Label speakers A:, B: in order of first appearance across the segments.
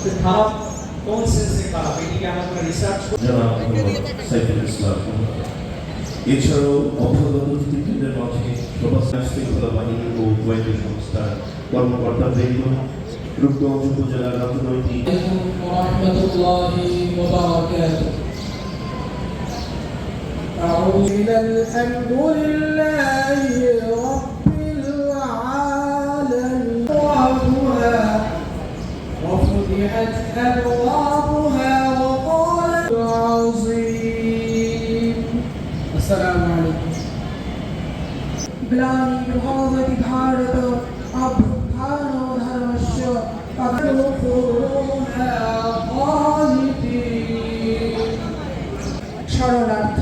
A: খারাপ কোন সেন্সে খারাপ এটিকে আমরা কোনো রিসার্চ
B: জনাব মোহাম্মদ সাইফুল ইসলাম এছাড়াও অভ্যাগত অতিথিদের মাঝে সমাজ শৃঙ্খলা বাহিনী ও গোয়েন্দা সংস্থার কর্মকর্তাবৃন্দ রূপগঞ্জ উপজেলার রাজনৈতিক
C: الحمد لله رب العالمين وفتحت أبوابها وقال العظيم السلام عليكم ग्लानि भवति भारत अभ्युत्थानो धर्मस्य तदनुकूलः শরণার্থ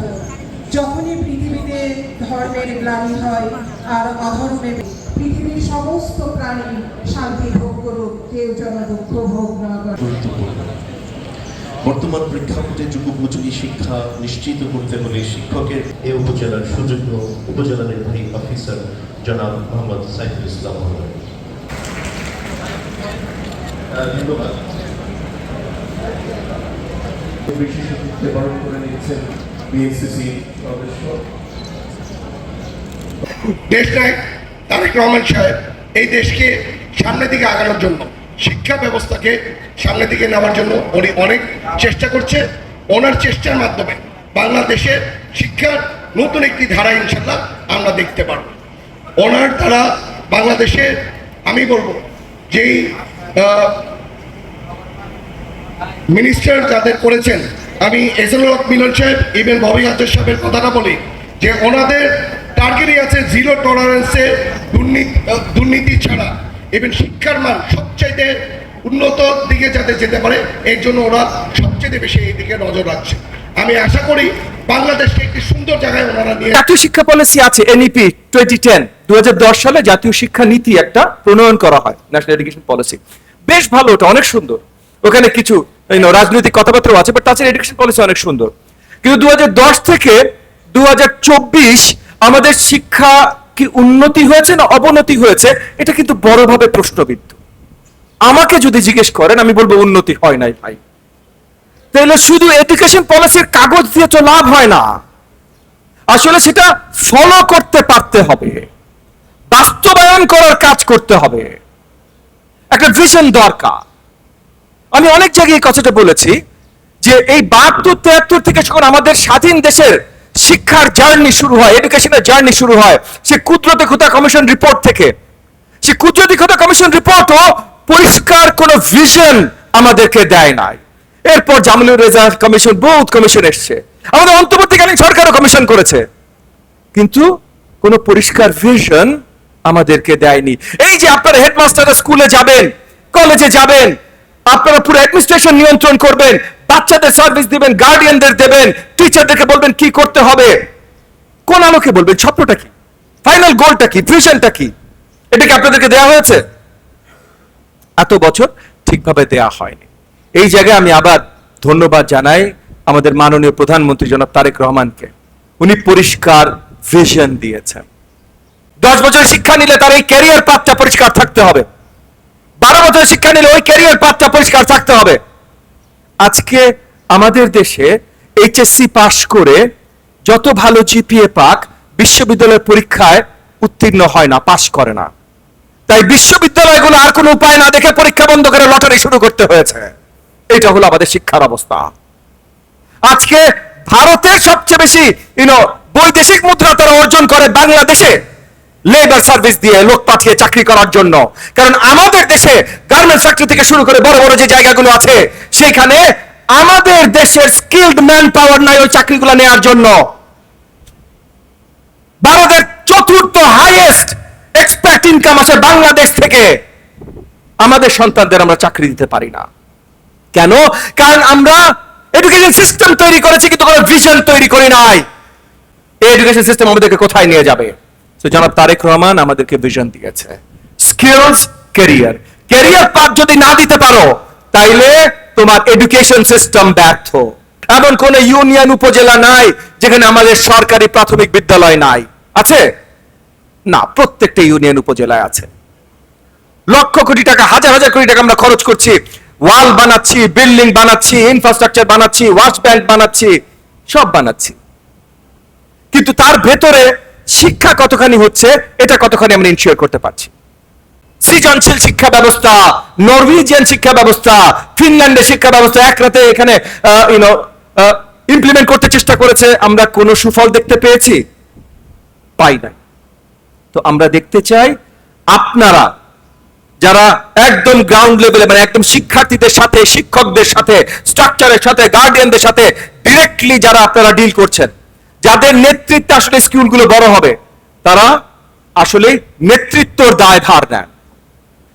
C: যখনই পৃথিবীতে ধর্মের গ্লানি হয় আর অধর্মের পৃথিবীর সমস্ত প্রাণী শান্তি ভোগ করুক, কেউ যেন দুঃখ ভোগ না করে।
B: বর্তমান প্রেক্ষাপটে যুগোপযোগী শিক্ষা নিশ্চিত করতে হলে শিক্ষকের এ উপজেলার সুযোগ্য উপজেলা নির্বাহী অফিসার জনাব মোহাম্মদ সাইফুল ইসলাম ধন্যবাদ। বিশেষ অতিথিকে বরণ করে নিচ্ছেন বিএনসিসি সদস্য
D: দেশনায়ক তারেক রহমান সাহেব এই দেশকে সামনের দিকে আগানোর জন্য, শিক্ষা ব্যবস্থাকে সামনের দিকে নেওয়ার জন্য উনি অনেক চেষ্টা করছে। ওনার চেষ্টার মাধ্যমে বাংলাদেশের শিক্ষার নতুন একটি ধারা ইনশাল্লাহ আমরা দেখতে পারব। ওনার দ্বারা বাংলাদেশে আমি বলবো যেই মিনিস্টার যাদের করেছেন, আমি এসএল হক মিলন সাহেব ইভেন ভবি আচার সাহেবের কথাটা বলি যে ওনাদের টার্গেটই আছে জিরো টলারেন্সে দুর্নীতি ছাড়া ইভেন শিক্ষার মান সবচাইতে উন্নত দিকে যাতে যেতে পারে এর জন্য ওরা সবচেয়ে বেশি এই দিকে নজর রাখছে। আমি আশা করি বাংলাদেশকে একটি সুন্দর জায়গায় ওনারা নিয়ে।
E: জাতীয় শিক্ষা পলিসি আছে এনইপি 2010 সালে জাতীয় শিক্ষা নীতি একটা প্রণয়ন করা হয়, ন্যাশনাল এডুকেশন পলিসি। বেশ ভালো, ওটা অনেক সুন্দর। ওখানে কিছু রাজনৈতিক কথাবার্তা আছে, বাট তাছাড়া এডুকেশন পলিসি অনেক সুন্দর। কিন্তু 2010 থেকে 2024 আমাদের শিক্ষা কি উন্নতি হয়েছে না অবনতি হয়েছে, এটা কিন্তু বড়ভাবে প্রশ্নবিদ্ধ। আমাকে যদি জিজ্ঞেস করেন আমি বলবো উন্নতি হয় নাই ভাই। তাহলে শুধু এডুকেশন পলিসির কাগজ দিয়ে তো লাভ হয় না, আসলে সেটা ফলো করতে পারতে হবে, বাস্তবায়ন করার কাজ করতে হবে, একটা ভিশন দরকার। আমি অনেক জায়গায় এই কথাটা বলেছি যে এই 72-73 থেকে যখন আমাদের স্বাধীন দেশের শিক্ষার জার্নি শুরু হয়, এডুকেশনের জার্নি শুরু হয়, সে কুদরতে খোদা কমিশন রিপোর্ট থেকে, সে কুদরতে খোদা কমিশন রিপোর্টও পরিষ্কার কোন ভিশন আমাদেরকে দেয় নাই। এরপর জামিলুর রেজা কমিশন, বহুত কমিশন এসছে, আমাদের অন্তর্বর্তীকালীন সরকারও কমিশন করেছে, কিন্তু কোন পরিষ্কার ভিশন আমাদেরকে দেয়নি। এই যে আপনারা হেডমাস্টাররা স্কুলে যাবেন, কলেজে যাবেন, আপনারা পুরো অ্যাডমিনিস্ট্রেশন নিয়ন্ত্রণ করবেন, বাচ্চাদের সার্ভিস দিবেন, গার্ডিয়ানদের দেবেন, টিচারদেরকে বলবেন কি করতে হবে, কোন আলোকে বলবেন, স্বপ্নটা কি, ফাইনাল গোলটা কি, ভিশনটা কি, এটা কি আপনাদেরকে দেওয়া হয়েছে? এত বছর ঠিকভাবে দেয়া হয়নি। এই জায়গায় আমি আবার ধন্যবাদ জানাই আমাদের মাননীয় প্রধানমন্ত্রী জনাব তারেক রহমানকে। উনি পরিষ্কার ভিশন দিয়েছেন। 10 বছর শিক্ষা নিলে তার এই ক্যারিয়ার পাথটা পরিষ্কার থাকতে হবে, 12 বছর শিক্ষা নিলে ওই ক্যারিয়ার পাথটা পরিষ্কার থাকতে হবে। আজকে আমাদের দেশে এইচএসসি পাস করে যত ভালো জিপিএ পাক, বিশ্ববিদ্যালয়ের পরীক্ষায় উত্তীর্ণ হয় না, পাস করে না। তাই বিশ্ববিদ্যালয়গুলো আর কোনো উপায় না দেখে পরীক্ষা বন্ধ করে লটারি শুরু করতে হয়েছে। এটা হলো আমাদের শিক্ষার অবস্থা। আজকে ভারতের সবচেয়ে বেশি বৈদেশিক মুদ্রা তারা অর্জন করে বাংলাদেশে লেবার সার্ভিস দিয়ে, লোক পাঠিয়ে চাকরি করার জন্য। কারণ আমাদের দেশে গার্মেন্টস ফ্যাক্টরি থেকে শুরু করে বড় বড় যে জায়গাগুলো আছে সেখানে আমাদের দেশের স্কিলড ম্যান পাওয়ার নাই ওই চাকরিগুলো নেওয়ার জন্য। ভারতের 4th হাইয়েস্ট এক্সপেক্ট ইনকাম আসে বাংলাদেশ থেকে। আমাদের সন্তানদের আমরা চাকরি দিতে পারি না কেন? কারণ আমরা এডুকেশন সিস্টেম তৈরি করেছি কিন্তু কোনো ভিশন তৈরি করি নাই। এই এডুকেশন সিস্টেম আমাদেরকে কোথায় নিয়ে যাবে? তো জনাব তারেক রহমান আমাদেরকে ভিশন দিয়েছে, স্কিলস ক্যারিয়ার। ক্যারিয়ার পাথ যদি না দিতে পারো তাইলে তোমার এডুকেশন সিস্টেম ব্যর্থ। এমন কোন ইউনিয়ন উপজেলা নাই যেখানে আমাদের সরকারি প্রাথমিক বিদ্যালয় নাই, আছে না? প্রত্যেকটা ইউনিয়ন উপজেলায় আছে। লক্ষ কোটি টাকা, হাজার হাজার কোটি টাকা আমরা খরচ করছি ওয়াল বানাচ্ছি, বিল্ডিং বানাচ্ছি, ইনফ্রাস্ট্রাকচার বানাচ্ছি, ওয়াশ ব্যাংক বানাচ্ছি, সব বানাচ্ছি, কিন্তু তার ভেতরে শিক্ষা কতখানি হচ্ছে এটা কতখানি আমরা ইনশিওর করতে পারছি? সৃজনশীল শিক্ষা ব্যবস্থা, নরওয়েজিয়ান শিক্ষা ব্যবস্থা, ফিনল্যান্ডের শিক্ষা ব্যবস্থা এক রাতে এখানে ইমপ্লিমেন্ট করতে চেষ্টা করেছে, আমরা কোনো সুফল দেখতে পেয়েছি? পাই নাই। তো আমরা দেখতে চাই আপনারা যারা একদম গ্রাউন্ড লেভেলে, মানে একদম শিক্ষার্থীদের সাথে, শিক্ষকদের সাথে, স্ট্রাকচারের সাথে, গার্ডিয়ানদের সাথে ডিরেক্টলি যারা আপনারা ডিল করছেন, যাদের নেতৃত্বে আসলে স্কুলগুলো বড় হবে, তারা আসলে নেতৃত্বর দায়ভার নেন।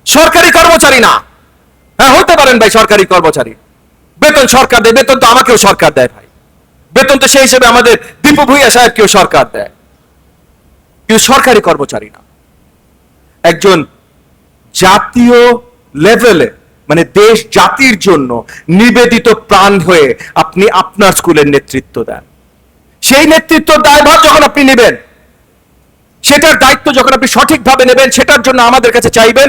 E: সরকারি কর্মচারী না। হ্যাঁ, হতে পারেন ভাই সরকারি কর্মচারী, বেতন সরকার দেয়, বেতন তো আমাকেও সরকার দেয় ভাই, বেতন তো সেই হিসেবে আমাদের দীপু ভূঁইয়া সাহেবকেও সরকার দেয়, কিন্তু সরকারি কর্মচারী না। একজন জাতীয় লেভেলে, মানে দেশ জাতির জন্য নিবেদিত প্রাণ হয়ে আপনি আপনার স্কুলের নেতৃত্ব দেন। সেই নেতৃত্বর দায়ভার যখন আপনি নেবেন, সেটার দায়িত্ব যখন আপনি সঠিকভাবে নেবেন, সেটার জন্য আমাদের কাছে চাইবেন,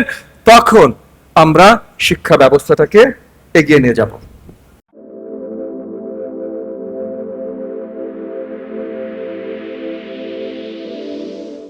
E: তখন আমরা শিক্ষা ব্যবস্থাটাকে এগিয়ে নিয়ে যাব।